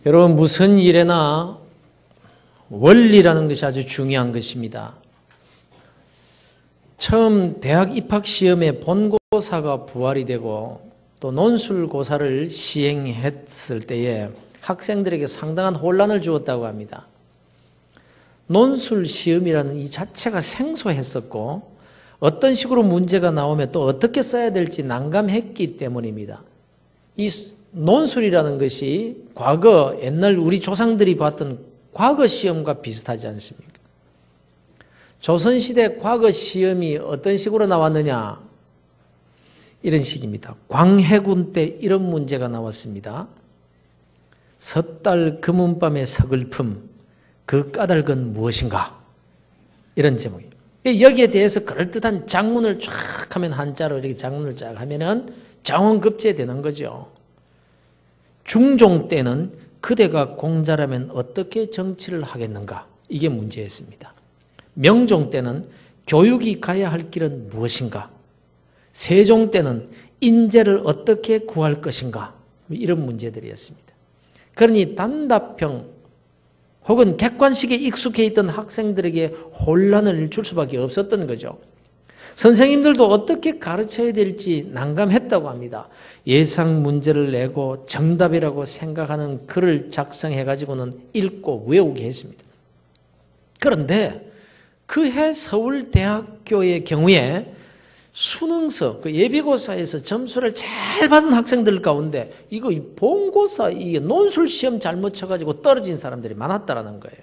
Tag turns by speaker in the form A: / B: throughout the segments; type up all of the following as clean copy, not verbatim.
A: 여러분, 무슨 일에나 원리라는 것이 아주 중요한 것입니다. 처음 대학 입학 시험에 본고사가 부활이 되고 또 논술고사를 시행했을 때에 학생들에게 상당한 혼란을 주었다고 합니다. 논술 시험이라는 이 자체가 생소했었고 어떤 식으로 문제가 나오면 또 어떻게 써야 될지 난감했기 때문입니다. 이 논술이라는 것이 과거 옛날 우리 조상들이 봤던 과거 시험과 비슷하지 않습니까? 조선시대 과거 시험이 어떤 식으로 나왔느냐? 이런 식입니다. 광해군 때 이런 문제가 나왔습니다. 섣달 금운밤의 서글픔, 그 까닭은 무엇인가? 이런 제목이에요. 여기에 대해서 그럴듯한 장문을 쫙 하면 한자로 이렇게 장문을 쫙 하면은 정원급제되는 거죠. 중종 때는 그대가 공자라면 어떻게 정치를 하겠는가? 이게 문제였습니다. 명종 때는 교육이 가야 할 길은 무엇인가? 세종 때는 인재를 어떻게 구할 것인가? 이런 문제들이었습니다. 그러니 단답형 혹은 객관식에 익숙해 있던 학생들에게 혼란을 줄 수밖에 없었던 거죠. 선생님들도 어떻게 가르쳐야 될지 난감했다고 합니다. 예상 문제를 내고 정답이라고 생각하는 글을 작성해가지고는 읽고 외우게 했습니다. 그런데 그해 서울대학교의 경우에 수능서, 그 예비고사에서 점수를 잘 받은 학생들 가운데 이거 본고사, 이게 논술시험 잘못 쳐가지고 떨어진 사람들이 많았다라는 거예요.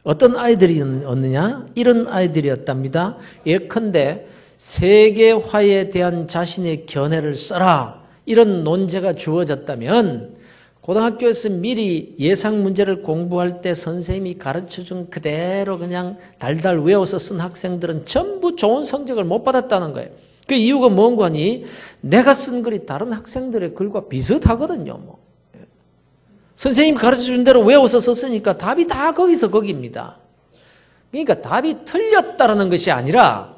A: 어떤 아이들이었느냐? 이런 아이들이었답니다. 예컨대 세계화에 대한 자신의 견해를 써라. 이런 논제가 주어졌다면 고등학교에서 미리 예상 문제를 공부할 때 선생님이 가르쳐준 그대로 그냥 달달 외워서 쓴 학생들은 전부 좋은 성적을 못 받았다는 거예요. 그 이유가 뭔가 하니 내가 쓴 글이 다른 학생들의 글과 비슷하거든요. 선생님이 가르쳐준 대로 외워서 썼으니까 답이 다 거기서 거기입니다. 그러니까 답이 틀렸다는 것이 아니라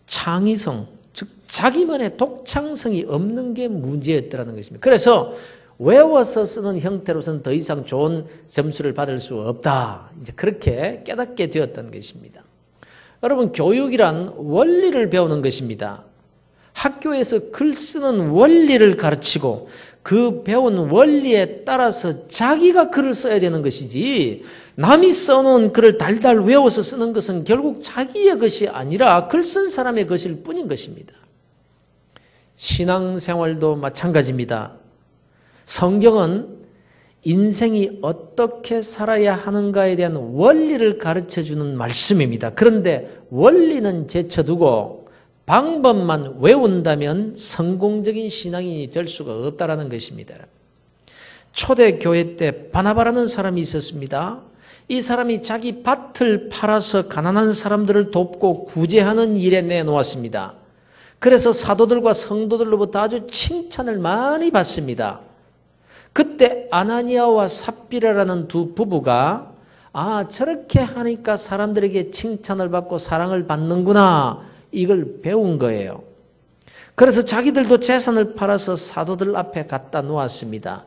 A: 창의성, 즉 자기만의 독창성이 없는 게 문제였다는 것입니다. 그래서 외워서 쓰는 형태로서는 더 이상 좋은 점수를 받을 수 없다. 이제 그렇게 깨닫게 되었던 것입니다. 여러분, 교육이란 원리를 배우는 것입니다. 학교에서 글 쓰는 원리를 가르치고 그 배운 원리에 따라서 자기가 글을 써야 되는 것이지 남이 써놓은 글을 달달 외워서 쓰는 것은 결국 자기의 것이 아니라 글 쓴 사람의 것일 뿐인 것입니다. 신앙생활도 마찬가지입니다. 성경은 인생이 어떻게 살아야 하는가에 대한 원리를 가르쳐주는 말씀입니다. 그런데 원리는 제쳐두고 방법만 외운다면 성공적인 신앙인이 될 수가 없다는 것입니다. 초대교회 때 바나바라는 사람이 있었습니다. 이 사람이 자기 밭을 팔아서 가난한 사람들을 돕고 구제하는 일에 내놓았습니다. 그래서 사도들과 성도들로부터 아주 칭찬을 많이 받습니다. 그때 아나니아와 삽비라라는 두 부부가 저렇게 하니까 사람들에게 칭찬을 받고 사랑을 받는구나 이걸 배운 거예요. 그래서 자기들도 재산을 팔아서 사도들 앞에 갖다 놓았습니다.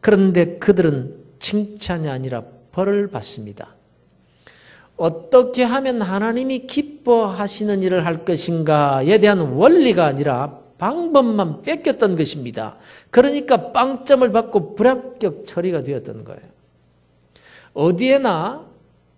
A: 그런데 그들은 칭찬이 아니라 벌을 받습니다. 어떻게 하면 하나님이 기뻐하시는 일을 할 것인가에 대한 원리가 아니라 방법만 뺏겼던 것입니다. 그러니까 빵점을 받고 불합격 처리가 되었던 거예요. 어디에나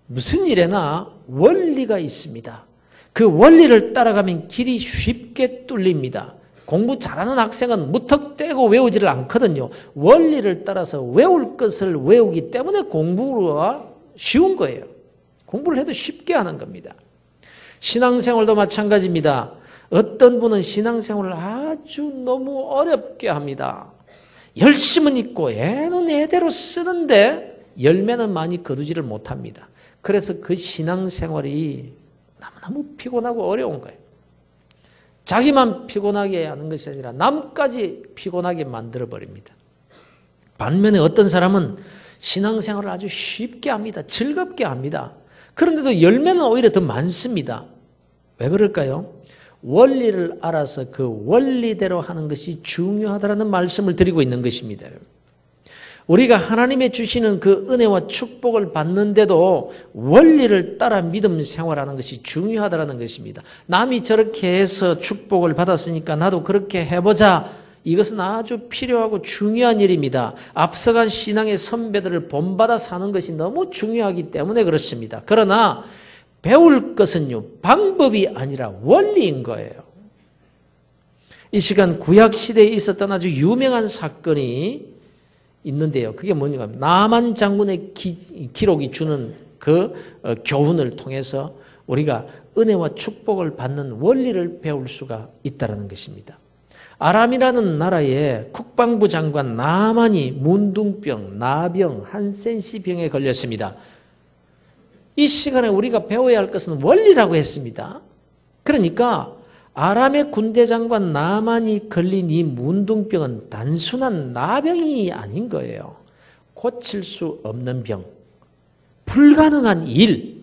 A: 무슨 일에나 원리가 있습니다. 그 원리를 따라가면 길이 쉽게 뚫립니다. 공부 잘하는 학생은 무턱대고 외우지를 않거든요. 원리를 따라서 외울 것을 외우기 때문에 공부가 쉬운 거예요. 공부를 해도 쉽게 하는 겁니다. 신앙생활도 마찬가지입니다. 어떤 분은 신앙생활을 아주 너무 어렵게 합니다. 열심은 있고 애는 애대로 쓰는데 열매는 많이 거두지를 못합니다. 그래서 그 신앙생활이 너무너무 피곤하고 어려운 거예요. 자기만 피곤하게 하는 것이 아니라 남까지 피곤하게 만들어버립니다. 반면에 어떤 사람은 신앙생활을 아주 쉽게 합니다. 즐겁게 합니다. 그런데도 열매는 오히려 더 많습니다. 왜 그럴까요? 원리를 알아서 그 원리대로 하는 것이 중요하다는 말씀을 드리고 있는 것입니다. 우리가 하나님의 주시는 그 은혜와 축복을 받는데도 원리를 따라 믿음 생활하는 것이 중요하다는 것입니다. 남이 저렇게 해서 축복을 받았으니까 나도 그렇게 해보자. 이것은 아주 필요하고 중요한 일입니다. 앞서간 신앙의 선배들을 본받아 사는 것이 너무 중요하기 때문에 그렇습니다. 그러나 배울 것은요, 방법이 아니라 원리인 거예요. 이 시간 구약시대에 있었던 아주 유명한 사건이 있는데요. 그게 뭐냐 하면 나만 장군의 기록이 주는 그 교훈을 통해서 우리가 은혜와 축복을 받는 원리를 배울 수가 있다는 것입니다. 아람이라는 나라의 국방부 장관 나만이 문둥병, 나병, 한센시병에 걸렸습니다. 이 시간에 우리가 배워야 할 것은 원리라고 했습니다. 그러니까 아람의 군대 장관 나만이 걸린 이 문둥병은 단순한 나병이 아닌 거예요. 고칠 수 없는 병, 불가능한 일,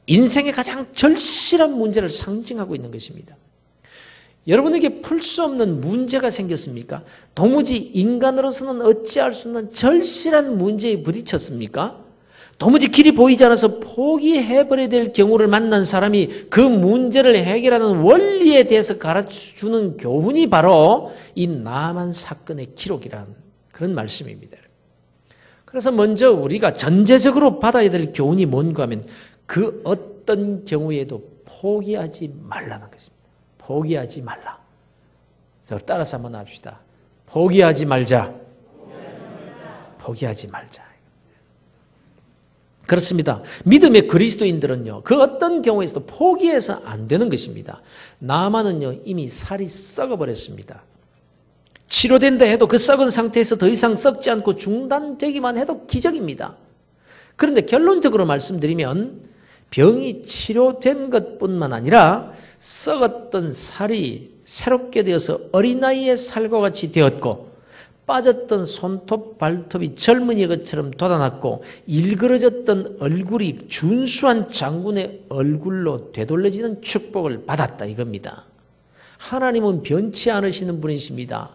A: 인생의 가장 절실한 문제를 상징하고 있는 것입니다. 여러분에게 풀 수 없는 문제가 생겼습니까? 도무지 인간으로서는 어찌할 수 없는 절실한 문제에 부딪혔습니까? 도무지 길이 보이지 않아서 포기해버려야 될 경우를 만난 사람이 그 문제를 해결하는 원리에 대해서 가르쳐주는 교훈이 바로 이 나만 사건의 기록이란 그런 말씀입니다. 그래서 먼저 우리가 전제적으로 받아야 될 교훈이 뭔가 하면 그 어떤 경우에도 포기하지 말라는 것입니다. 포기하지 말라. 자, 따라서 한번 합시다. 포기하지 말자. 포기하지 말자. 그렇습니다. 믿음의 그리스도인들은요, 그 어떤 경우에서도 포기해서 안 되는 것입니다. 나만은요, 이미 살이 썩어버렸습니다. 치료된다 해도 그 썩은 상태에서 더 이상 썩지 않고 중단되기만 해도 기적입니다. 그런데 결론적으로 말씀드리면 병이 치료된 것뿐만 아니라 썩었던 살이 새롭게 되어서 어린아이의 살과 같이 되었고 빠졌던 손톱, 발톱이 젊은이 것처럼 돋아났고 일그러졌던 얼굴이 준수한 장군의 얼굴로 되돌려지는 축복을 받았다 이겁니다. 하나님은 변치 않으시는 분이십니다.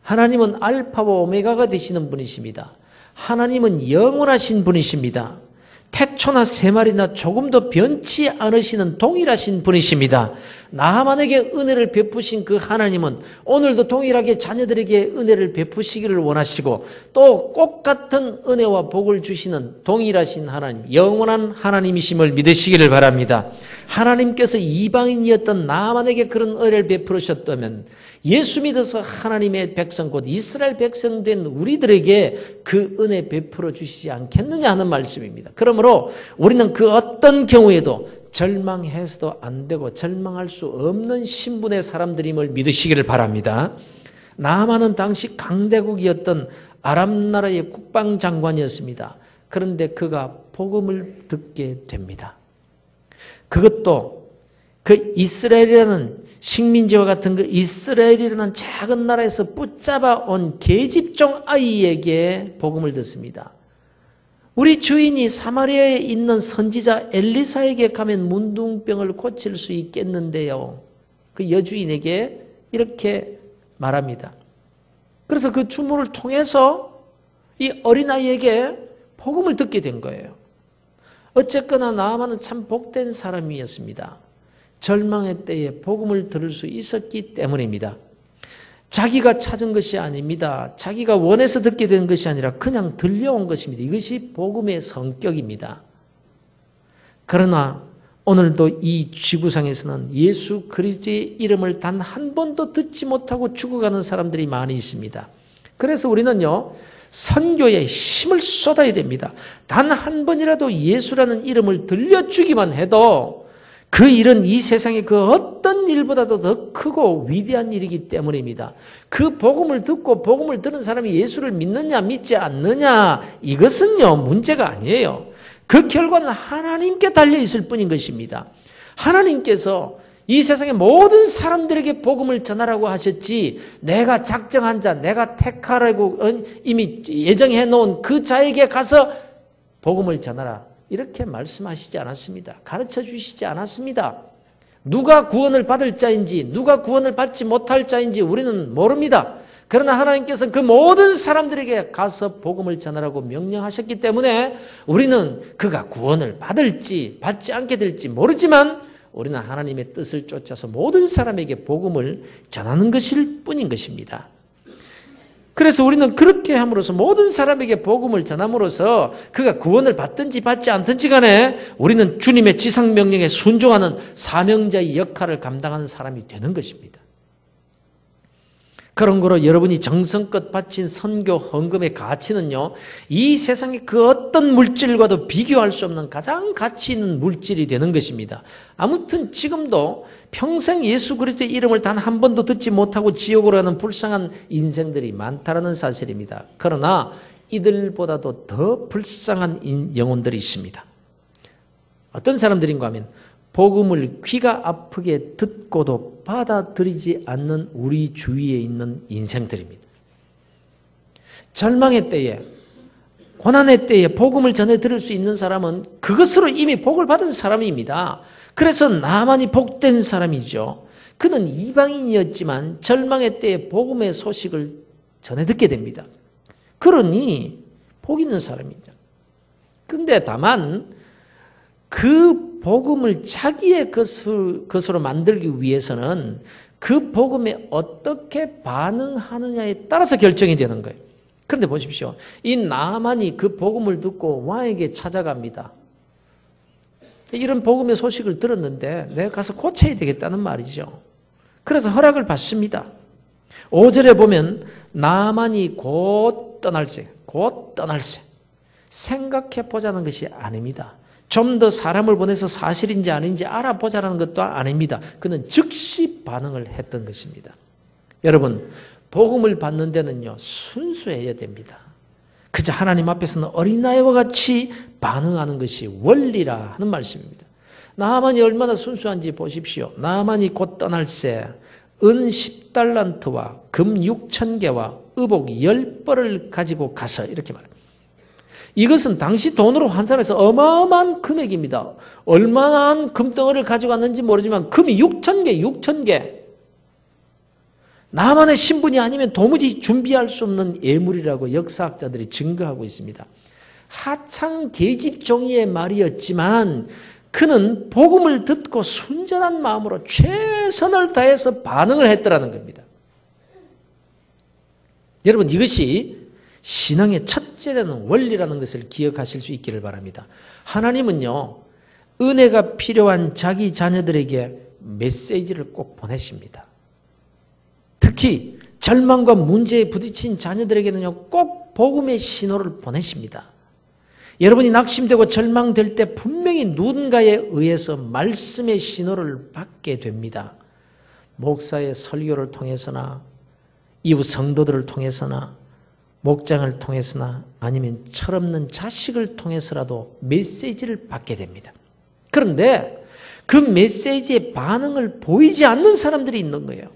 A: 하나님은 알파와 오메가가 되시는 분이십니다. 하나님은 영원하신 분이십니다. 태초나 새말이나 조금도 변치 않으시는 동일하신 분이십니다. 나만에게 은혜를 베푸신 그 하나님은 오늘도 동일하게 자녀들에게 은혜를 베푸시기를 원하시고 또 똑같은 은혜와 복을 주시는 동일하신 하나님, 영원한 하나님이심을 믿으시기를 바랍니다. 하나님께서 이방인이었던 나만에게 그런 은혜를 베푸셨다면 예수 믿어서 하나님의 백성 곧 이스라엘 백성 된 우리들에게 그 은혜 베풀어 주시지 않겠느냐 하는 말씀입니다. 그러므로 우리는 그 어떤 경우에도 절망해서도 안 되고 절망할 수 없는 신분의 사람들임을 믿으시기를 바랍니다. 나아만은 당시 강대국이었던 아람 나라의 국방장관이었습니다. 그런데 그가 복음을 듣게 됩니다. 그것도 그 이스라엘이라는 식민지와 같은 그 이스라엘이라는 작은 나라에서 붙잡아 온 계집종 아이에게 복음을 듣습니다. 우리 주인이 사마리아에 있는 선지자 엘리사에게 가면 문둥병을 고칠 수 있겠는데요. 그 여주인에게 이렇게 말합니다. 그래서 그 주문을 통해서 이 어린아이에게 복음을 듣게 된 거예요. 어쨌거나 나아만은 참 복된 사람이었습니다. 절망의 때에 복음을 들을 수 있었기 때문입니다. 자기가 찾은 것이 아닙니다. 자기가 원해서 듣게 된 것이 아니라 그냥 들려온 것입니다. 이것이 복음의 성격입니다. 그러나 오늘도 이 지구상에서는 예수 그리스도의 이름을 단 한 번도 듣지 못하고 죽어가는 사람들이 많이 있습니다. 그래서 우리는요, 선교에 힘을 쏟아야 됩니다. 단 한 번이라도 예수라는 이름을 들려주기만 해도 그 일은 이 세상의 그 어떤 일보다도 더 크고 위대한 일이기 때문입니다. 그 복음을 듣고 복음을 들은 사람이 예수를 믿느냐 믿지 않느냐 이것은요 문제가 아니에요. 그 결과는 하나님께 달려있을 뿐인 것입니다. 하나님께서 이 세상의 모든 사람들에게 복음을 전하라고 하셨지 내가 작정한 자, 내가 택하라고 이미 예정해 놓은 그 자에게 가서 복음을 전하라. 이렇게 말씀하시지 않았습니다. 가르쳐 주시지 않았습니다. 누가 구원을 받을 자인지 누가 구원을 받지 못할 자인지 우리는 모릅니다. 그러나 하나님께서는 그 모든 사람들에게 가서 복음을 전하라고 명령하셨기 때문에 우리는 그가 구원을 받을지 받지 않게 될지 모르지만 우리는 하나님의 뜻을 쫓아서 모든 사람에게 복음을 전하는 것일 뿐인 것입니다. 그래서 우리는 그렇게 함으로써 모든 사람에게 복음을 전함으로써 그가 구원을 받든지 받지 않든지 간에 우리는 주님의 지상명령에 순종하는 사명자의 역할을 감당하는 사람이 되는 것입니다. 그런 거로 여러분이 정성껏 바친 선교 헌금의 가치는요, 이 세상의 그 어떤 물질과도 비교할 수 없는 가장 가치 있는 물질이 되는 것입니다. 아무튼 지금도 평생 예수 그리스도의 이름을 단 한 번도 듣지 못하고 지옥으로 가는 불쌍한 인생들이 많다는 사실입니다. 그러나 이들보다도 더 불쌍한 영혼들이 있습니다. 어떤 사람들인가 하면 복음을 귀가 아프게 듣고도 받아들이지 않는 우리 주위에 있는 인생들입니다. 절망의 때에, 고난의 때에 복음을 전해 들을 수 있는 사람은 그것으로 이미 복을 받은 사람입니다. 그래서 나만이 복된 사람이죠. 그는 이방인이었지만 절망의 때에 복음의 소식을 전해 듣게 됩니다. 그러니 복 있는 사람이죠. 그런데 다만 그 복음을 자기의 것으로 만들기 위해서는 그 복음에 어떻게 반응하느냐에 따라서 결정이 되는 거예요. 그런데 보십시오. 이 나만이 그 복음을 듣고 왕에게 찾아갑니다. 이런 복음의 소식을 들었는데 내가 가서 고쳐야 되겠다는 말이죠. 그래서 허락을 받습니다. 5절에 보면 나만이 곧 떠날세, 곧 떠날세. 생각해 보자는 것이 아닙니다. 좀 더 사람을 보내서 사실인지 아닌지 알아보자는 것도 아닙니다. 그는 즉시 반응을 했던 것입니다. 여러분, 복음을 받는 데는요, 순수해야 됩니다. 그저 하나님 앞에서는 어린아이와 같이 반응하는 것이 원리라 하는 말씀입니다. 나하만이 얼마나 순수한지 보십시오. 나하만이 곧 떠날새 은 10달란트와 금 6,000개와 의복 10벌을 가지고 가서 이렇게 말합니다. 이것은 당시 돈으로 환산해서 어마어마한 금액입니다. 얼마나 금덩어리를 가지고 왔는지 모르지만 금이 6,000개. 나만의 신분이 아니면 도무지 준비할 수 없는 예물이라고 역사학자들이 증거하고 있습니다. 하찮은 계집종이의 말이었지만 그는 복음을 듣고 순전한 마음으로 최선을 다해서 반응을 했더라는 겁니다. 여러분, 이것이 신앙의 첫째 되는 원리라는 것을 기억하실 수 있기를 바랍니다. 하나님은요, 은혜가 필요한 자기 자녀들에게 메시지를 꼭 보내십니다. 특히 절망과 문제에 부딪힌 자녀들에게는요, 꼭 복음의 신호를 보내십니다. 여러분이 낙심되고 절망될 때 분명히 누군가에 의해서 말씀의 신호를 받게 됩니다. 목사의 설교를 통해서나 이웃 성도들을 통해서나 목장을 통해서나 아니면 철없는 자식을 통해서라도 메시지를 받게 됩니다. 그런데 그 메시지의 반응을 보이지 않는 사람들이 있는 거예요.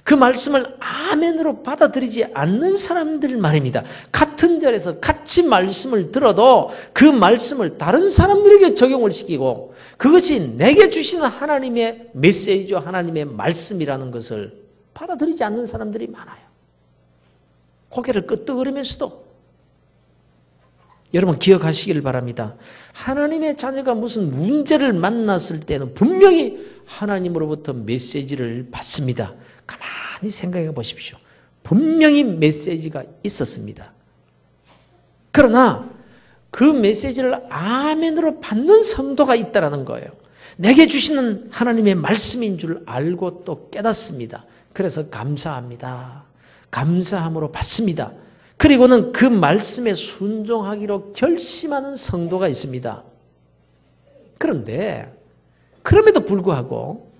A: 그 말씀을 아멘으로 받아들이지 않는 사람들 말입니다. 같은 자리에서 같이 말씀을 들어도 그 말씀을 다른 사람들에게 적용을 시키고 그것이 내게 주시는 하나님의 메시지와 하나님의 말씀이라는 것을 받아들이지 않는 사람들이 많아요. 고개를 끄덕거리면서도. 여러분 기억하시길 바랍니다. 하나님의 자녀가 무슨 문제를 만났을 때는 분명히 하나님으로부터 메시지를 받습니다. 가만히 생각해 보십시오. 분명히 메시지가 있었습니다. 그러나 그 메시지를 아멘으로 받는 성도가 있다는 거예요. 내게 주시는 하나님의 말씀인 줄 알고 또 깨닫습니다. 그래서 감사합니다. 감사함으로 받습니다. 그리고는 그 말씀에 순종하기로 결심하는 성도가 있습니다. 그런데 그럼에도 불구하고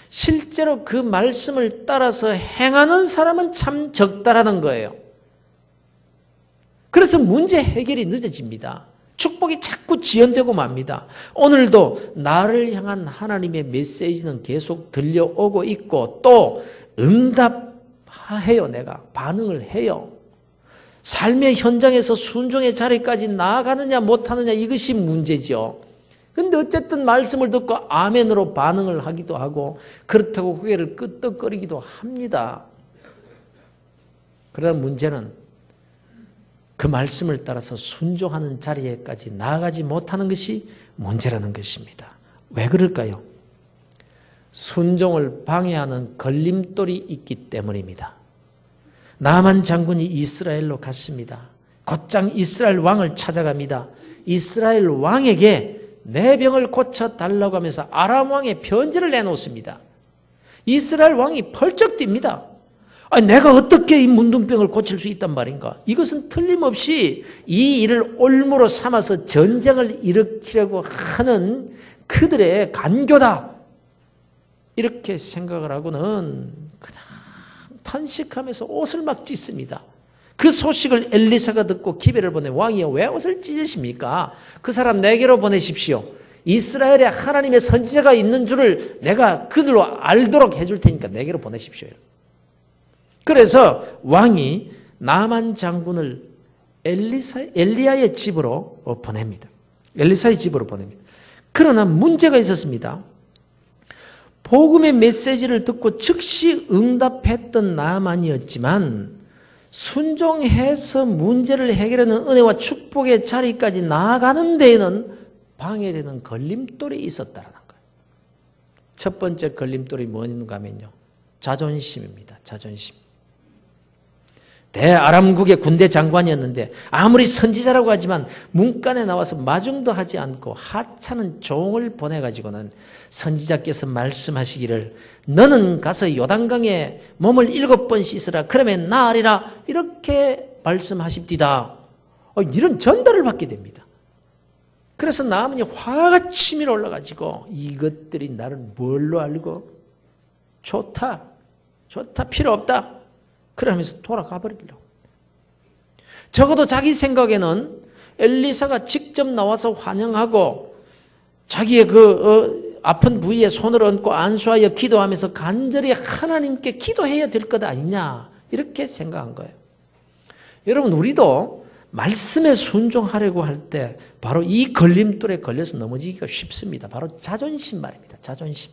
A: 실제로 그 말씀을 따라서 행하는 사람은 참 적다라는 거예요. 그래서 문제 해결이 늦어집니다. 축복이 자꾸 지연되고 맙니다. 오늘도 나를 향한 하나님의 메시지는 계속 들려오고 있고 또 응답해요. 내가 반응을 해요. 삶의 현장에서 순종의 자리까지 나아가느냐 못하느냐 이것이 문제죠. 그런데 어쨌든 말씀을 듣고 아멘으로 반응을 하기도 하고 그렇다고 고개를 끄덕거리기도 합니다. 그러나 문제는 그 말씀을 따라서 순종하는 자리에까지 나아가지 못하는 것이 문제라는 것입니다. 왜 그럴까요? 순종을 방해하는 걸림돌이 있기 때문입니다. 나만 장군이 이스라엘로 갔습니다. 곧장 이스라엘 왕을 찾아갑니다. 이스라엘 왕에게 내 병을 고쳐달라고 하면서 아람 왕의 편지를 내놓습니다. 이스라엘 왕이 펄쩍 뜁니다. 아니, 내가 어떻게 이 문둥병을 고칠 수 있단 말인가? 이것은 틀림없이 이 일을 올무로 삼아서 전쟁을 일으키려고 하는 그들의 간교다. 이렇게 생각을 하고는 그냥 탄식하면서 옷을 막 찢습니다. 그 소식을 엘리사가 듣고 기배를 보내. 왕이여, 왜 옷을 찢으십니까? 그 사람 내게로 보내십시오. 이스라엘에 하나님의 선지자가 있는 줄을 내가 그들로 알도록 해줄 테니까 내게로 보내십시오. 그래서 왕이 나만 장군을 엘리야의 집으로 보냅니다. 엘리사의 집으로 보냅니다. 그러나 문제가 있었습니다. 복음의 메시지를 듣고 즉시 응답했던 나만이었지만 순종해서 문제를 해결하는 은혜와 축복의 자리까지 나아가는 데에는 방해되는 걸림돌이 있었다는 거예요. 첫 번째 걸림돌이 뭐였는가 하면요, 자존심입니다. 자존심. 대아람국의 군대 장관이었는데 아무리 선지자라고 하지만 문간에 나와서 마중도 하지 않고 하찮은 종을 보내가지고는 선지자께서 말씀하시기를 너는 가서 요단강에 몸을 7번 씻으라 그러면 나으리라 이렇게 말씀하십디다. 이런 전달을 받게 됩니다. 그래서 나아만이 화가 치밀어 올라가지고 이것들이 나를 뭘로 알고 좋다 필요 없다 그러면서 돌아가 버리려고. 적어도 자기 생각에는 엘리사가 직접 나와서 환영하고 자기의 아픈 부위에 손을 얹고 안수하여 기도하면서 간절히 하나님께 기도해야 될 것 아니냐 이렇게 생각한 거예요. 여러분, 우리도 말씀에 순종하려고 할 때 바로 이 걸림돌에 걸려서 넘어지기가 쉽습니다. 바로 자존심 말입니다. 자존심.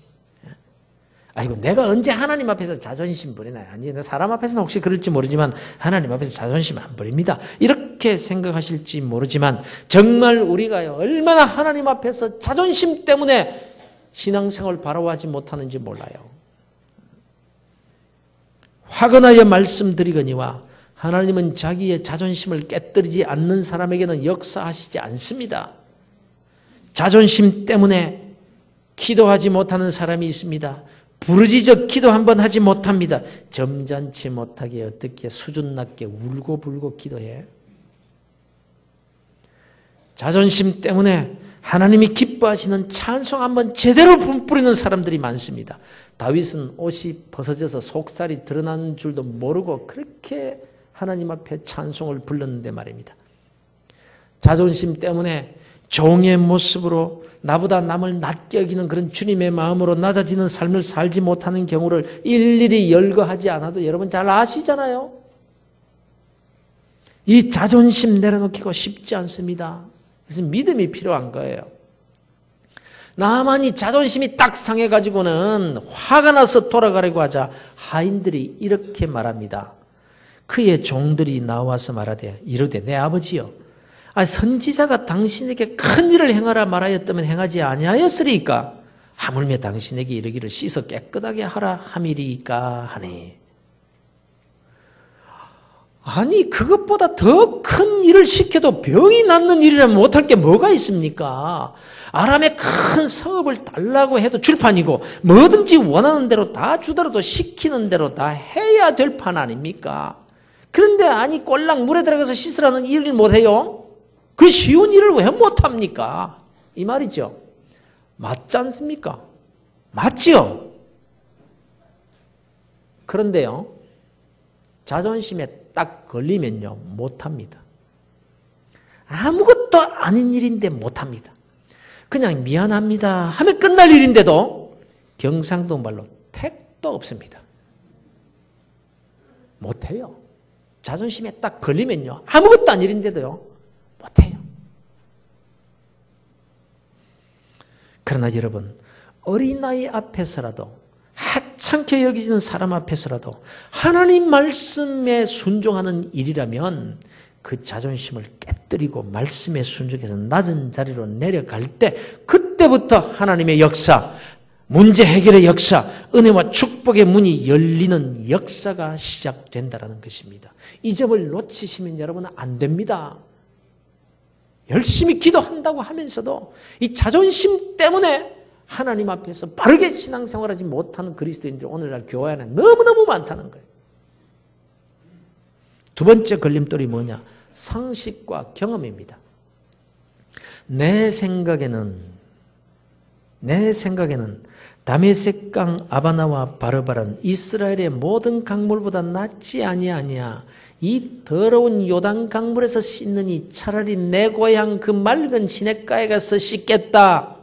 A: 아이고, 내가 언제 하나님 앞에서 자존심 부리나요? 아니, 사람 앞에서는 혹시 그럴지 모르지만 하나님 앞에서 자존심 안 부립니다. 이렇게 생각하실지 모르지만 정말 우리가 얼마나 하나님 앞에서 자존심 때문에 신앙생활을 바라보지 못하는지 몰라요. 화근하여 말씀드리거니와 하나님은 자기의 자존심을 깨뜨리지 않는 사람에게는 역사하시지 않습니다. 자존심 때문에 기도하지 못하는 사람이 있습니다. 부르짖어 기도 한번 하지 못합니다. 점잖지 못하게 어떻게 수준 낮게 울고불고 기도해. 자존심 때문에 하나님이 기뻐하시는 찬송 한번 제대로 분뿌리는 사람들이 많습니다. 다윗은 옷이 벗어져서 속살이 드러나는 줄도 모르고 그렇게 하나님 앞에 찬송을 불렀는데 말입니다. 자존심 때문에 종의 모습으로 나보다 남을 낮게 여기는 그런 주님의 마음으로 낮아지는 삶을 살지 못하는 경우를 일일이 열거하지 않아도 여러분 잘 아시잖아요. 이 자존심 내려놓기가 쉽지 않습니다. 그래서 믿음이 필요한 거예요. 나만이 자존심이 딱 상해가지고는 화가 나서 돌아가려고 하자 하인들이 이렇게 말합니다. 그의 종들이 나와서 말하되 이르되 내 아버지여, 선지자가 당신에게 큰 일을 행하라 말하였다면 행하지 아니하였으리까? 하물며 당신에게 이르기를 씻어 깨끗하게 하라 함이리까 하니. 아니, 그것보다 더 큰 일을 시켜도 병이 낫는 일이라면 못할 게 뭐가 있습니까? 아람의 큰 성읍을 달라고 해도 줄 판이고 뭐든지 원하는 대로 다 주더라도 시키는 대로 다 해야 될 판 아닙니까? 그런데 아니, 꼴랑 물에 들어가서 씻으라는 일을 못해요? 그 쉬운 일을 왜 못합니까? 이 말이죠. 맞지 않습니까? 맞지요? 그런데요, 자존심에 딱 걸리면요, 못합니다. 아무것도 아닌 일인데 못합니다. 그냥 미안합니다 하면 끝날 일인데도 경상도 말로 택도 없습니다. 못해요. 자존심에 딱 걸리면요, 아무것도 아닌 일인데도요, 못해요. 그러나 여러분, 어린아이 앞에서라도 하찮게 여기지는 사람 앞에서라도 하나님 말씀에 순종하는 일이라면 그 자존심을 깨뜨리고 말씀에 순종해서 낮은 자리로 내려갈 때 그때부터 하나님의 역사, 문제 해결의 역사, 은혜와 축복의 문이 열리는 역사가 시작된다는 것입니다. 이 점을 놓치시면 여러분은 안 됩니다. 열심히 기도한다고 하면서도 이 자존심 때문에 하나님 앞에서 바르게 신앙생활하지 못하는 그리스도인들이 오늘날 교회 안에 너무너무 많다는 거예요. 두 번째 걸림돌이 뭐냐? 상식과 경험입니다. 내 생각에는 다메섹강 아바나와 바르바란 이스라엘의 모든 강물보다 낫지 아니하냐. 이 더러운 요단 강물에서 씻느니 차라리 내 고향 그 맑은 시냇가에 가서 씻겠다.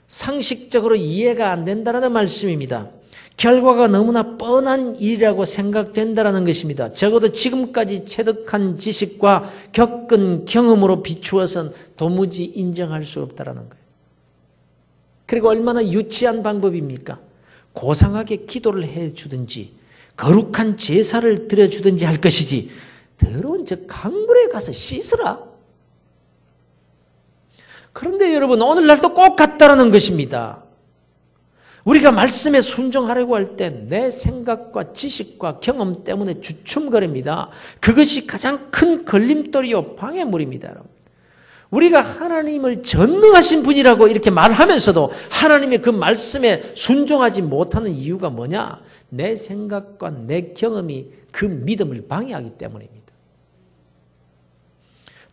A: 상식적으로 이해가 안 된다는 말씀입니다. 결과가 너무나 뻔한 일이라고 생각된다는 것입니다. 적어도 지금까지 체득한 지식과 겪은 경험으로 비추어선 도무지 인정할 수 없다는 거예요. 그리고 얼마나 유치한 방법입니까? 고상하게 기도를 해주든지 거룩한 제사를 드려주든지 할 것이지 더러운 저 강물에 가서 씻으라. 그런데 여러분 오늘날도 꼭 같다는 것입니다. 우리가 말씀에 순종하려고 할 때 내 생각과 지식과 경험 때문에 주춤거립니다. 그것이 가장 큰 걸림돌이요 방해물입니다. 여러분. 우리가 하나님을 전능하신 분이라고 이렇게 말하면서도 하나님의 그 말씀에 순종하지 못하는 이유가 뭐냐? 내 생각과 내 경험이 그 믿음을 방해하기 때문입니다.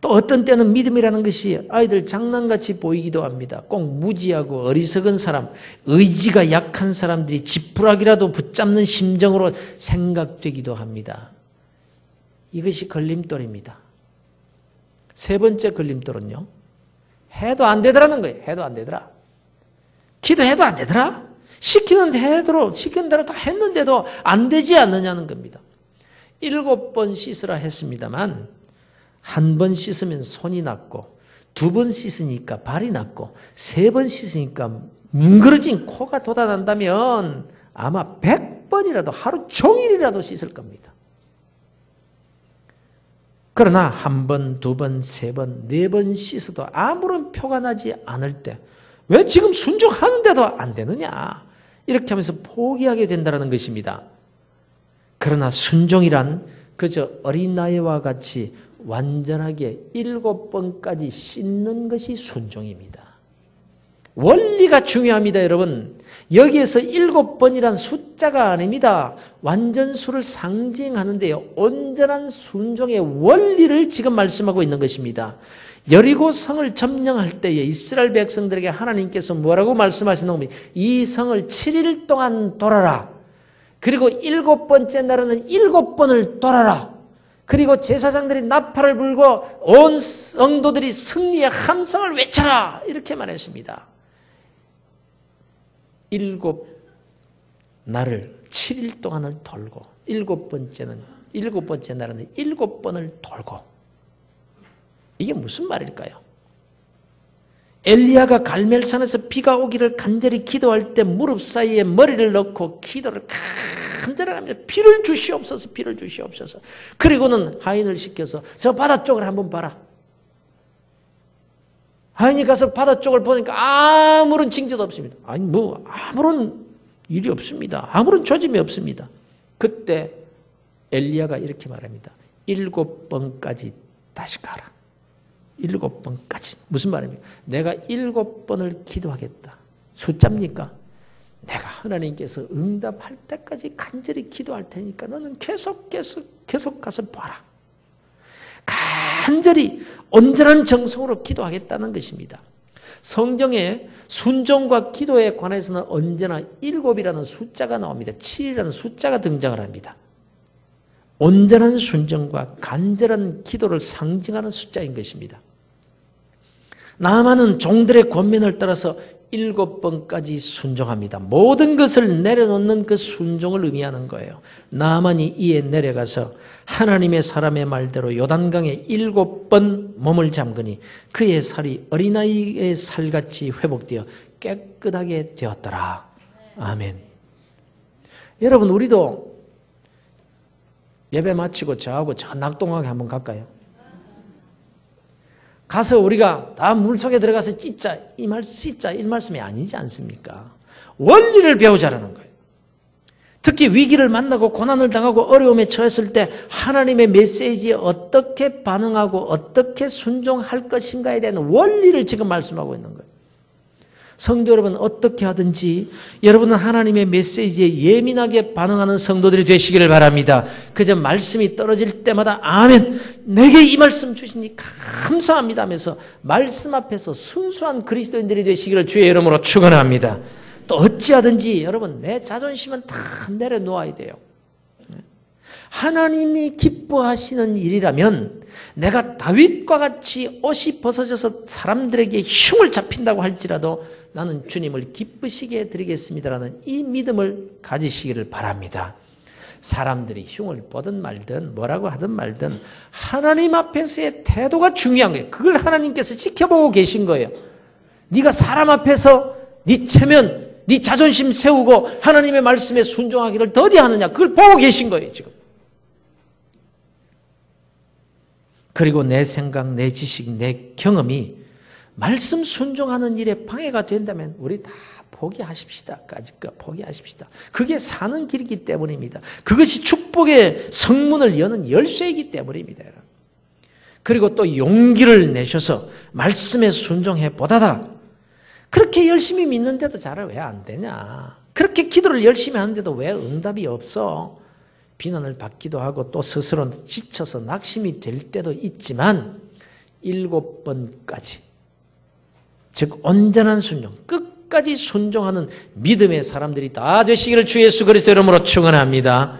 A: 또 어떤 때는 믿음이라는 것이 아이들 장난같이 보이기도 합니다. 꼭 무지하고 어리석은 사람, 의지가 약한 사람들이 지푸라기라도 붙잡는 심정으로 생각되기도 합니다. 이것이 걸림돌입니다. 세 번째 걸림돌은요. 해도 안 되더라는 거예요. 해도 안 되더라. 기도해도 안 되더라. 시키는 대로 다 했는데도 안 되지 않느냐는 겁니다. 7번 씻으라 했습니다만 한 번 씻으면 손이 낫고 2번 씻으니까 발이 낫고 3번 씻으니까 뭉그러진 코가 돋아난다면 아마 100번이라도 하루 종일이라도 씻을 겁니다. 그러나 1번, 2번, 3번, 4번 씻어도 아무런 표가 나지 않을 때 왜 지금 순종하는데도 안 되느냐? 이렇게 하면서 포기하게 된다는 것입니다. 그러나 순종이란 그저 어린아이와 같이 완전하게 7번까지 씻는 것이 순종입니다. 원리가 중요합니다, 여러분. 여기에서 7번이란 숫자가 아닙니다. 완전수를 상징하는데요. 온전한 순종의 원리를 지금 말씀하고 있는 것입니다. 여리고 성을 점령할 때에 이스라엘 백성들에게 하나님께서 뭐라고 말씀하시는 겁니까? 이 성을 7일 동안 돌아라. 그리고 7번째 날에는 7번을 돌아라. 그리고 제사장들이 나팔을 불고 온 성도들이 승리의 함성을 외쳐라. 이렇게 말했습니다. 7날을 7일 동안을 돌고 7번째 날에는 7번을 돌고 이게 무슨 말일까요? 엘리야가 갈멜산에서 비가 오기를 간절히 기도할 때 무릎 사이에 머리를 넣고 기도를 간절히 하면서 비를 주시옵소서. 그리고는 하인을 시켜서 저 바다 쪽을 한번 봐라. 하인이 가서 바다 쪽을 보니까 아무런 징조도 없습니다. 아무런 일이 없습니다. 아무런 조짐이 없습니다. 그때 엘리야가 이렇게 말합니다. 7번까지 다시 가라. 7번까지. 무슨 말입니까? 내가 7번을 기도하겠다. 숫자입니까? 내가 하나님께서 응답할 때까지 간절히 기도할 테니까 너는 계속 가서 봐라. 간절히 온전한 정성으로 기도하겠다는 것입니다. 성경에 순종과 기도에 관해서는 언제나 7이라는 숫자가 나옵니다. 7이라는 숫자가 등장을 합니다. 온전한 순종과 간절한 기도를 상징하는 숫자인 것입니다. 나아만은 종들의 권면을 따라서 7번까지 순종합니다. 모든 것을 내려놓는 그 순종을 의미하는 거예요. 나아만이 이에 내려가서 하나님의 사람의 말대로 요단강에 7번 몸을 잠그니 그의 살이 어린아이의 살같이 회복되어 깨끗하게 되었더라. 아멘. 여러분, 우리도 예배 마치고 저하고 저 낙동강에 한번 갈까요? 가서 우리가 다 물속에 들어가서 찢자 이 말씀이 아니지 않습니까? 원리를 배우자라는 거예요. 특히 위기를 만나고 고난을 당하고 어려움에 처했을 때 하나님의 메시지에 어떻게 반응하고 어떻게 순종할 것인가에 대한 원리를 지금 말씀하고 있는 거예요. 성도 여러분, 어떻게 하든지 여러분은 하나님의 메시지에 예민하게 반응하는 성도들이 되시기를 바랍니다. 그저 말씀이 떨어질 때마다 아멘, 내게 이 말씀 주시니 감사합니다 하면서 말씀 앞에서 순수한 그리스도인들이 되시기를 주의 이름으로 축원합니다. 또 어찌하든지 여러분, 내 자존심은 다 내려놓아야 돼요. 하나님이 기뻐하시는 일이라면 내가 다윗과 같이 옷이 벗어져서 사람들에게 흉을 잡힌다고 할지라도 나는 주님을 기쁘시게 해드리겠습니다라는 이 믿음을 가지시기를 바랍니다. 사람들이 흉을 보든 말든 뭐라고 하든 말든 하나님 앞에서의 태도가 중요한 거예요. 그걸 하나님께서 지켜보고 계신 거예요. 네가 사람 앞에서 네 체면, 네 자존심 세우고 하나님의 말씀에 순종하기를 더디하느냐, 그걸 보고 계신 거예요 지금. 그리고 내 생각, 내 지식, 내 경험이 말씀 순종하는 일에 방해가 된다면 우리 다 포기하십시다. 포기하십시다. 그게 사는 길이기 때문입니다. 그것이 축복의 성문을 여는 열쇠이기 때문입니다. 그리고 또 용기를 내셔서 말씀에 순종해 보다가 그렇게 열심히 믿는데도 잘 왜 안 되냐? 그렇게 기도를 열심히 하는데도 왜 응답이 없어? 비난을 받기도 하고 또 스스로 지쳐서 낙심이 될 때도 있지만 7번까지, 즉 온전한 순종, 끝까지 순종하는 믿음의 사람들이 다 되시기를 주 예수 그리스도 이름으로 축원합니다.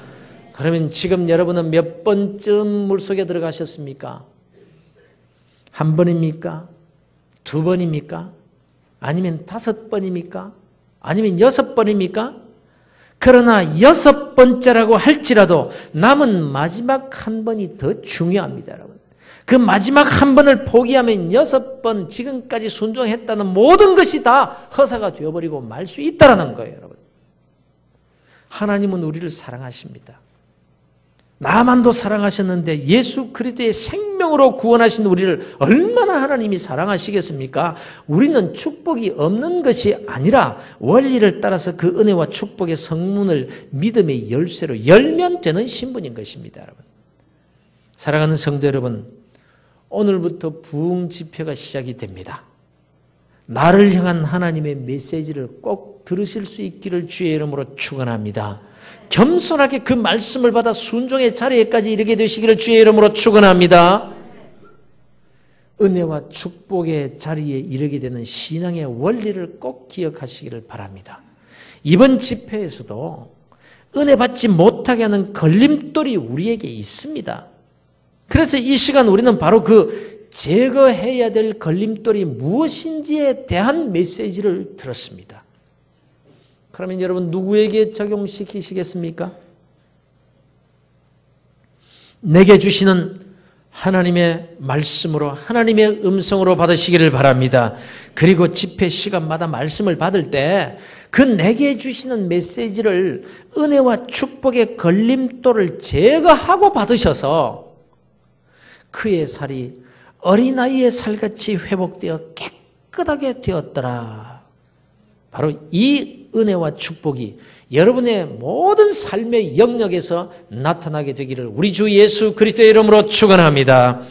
A: 그러면 지금 여러분은 몇 번쯤 물속에 들어가셨습니까? 한 번입니까? 두 번입니까? 아니면 5번입니까? 아니면 6번입니까? 그러나 6번째라고 할지라도 남은 마지막 한 번이 더 중요합니다, 여러분. 그 마지막 한 번을 포기하면 6번 지금까지 순종했다는 모든 것이 다 허사가 되어버리고 말 수 있다는 거예요, 여러분. 하나님은 우리를 사랑하십니다. 나만도 사랑하셨는데 예수 그리스도의 생명으로 구원하신 우리를 얼마나 하나님이 사랑하시겠습니까? 우리는 축복이 없는 것이 아니라 원리를 따라서 그 은혜와 축복의 성문을 믿음의 열쇠로 열면 되는 신분인 것입니다, 여러분. 사랑하는 성도 여러분, 오늘부터 부흥 집회가 시작이 됩니다. 나를 향한 하나님의 메시지를 꼭 들으실 수 있기를 주의 이름으로 축원합니다. 겸손하게 그 말씀을 받아 순종의 자리에까지 이르게 되시기를 주의 이름으로 축원합니다. 은혜와 축복의 자리에 이르게 되는 신앙의 원리를 꼭 기억하시기를 바랍니다. 이번 집회에서도 은혜 받지 못하게 하는 걸림돌이 우리에게 있습니다. 그래서 이 시간 우리는 바로 그 제거해야 될 걸림돌이 무엇인지에 대한 메시지를 들었습니다. 그러면 여러분 누구에게 적용시키시겠습니까? 내게 주시는 하나님의 말씀으로, 하나님의 음성으로 받으시기를 바랍니다. 그리고 집회 시간마다 말씀을 받을 때 그 내게 주시는 메시지를 은혜와 축복의 걸림돌을 제거하고 받으셔서 그의 살이 어린아이의 살같이 회복되어 깨끗하게 되었더라. 바로 이 은혜와 축복이 여러분의 모든 삶의 영역에서 나타나게 되기를 우리 주 예수 그리스도의 이름으로 축원합니다.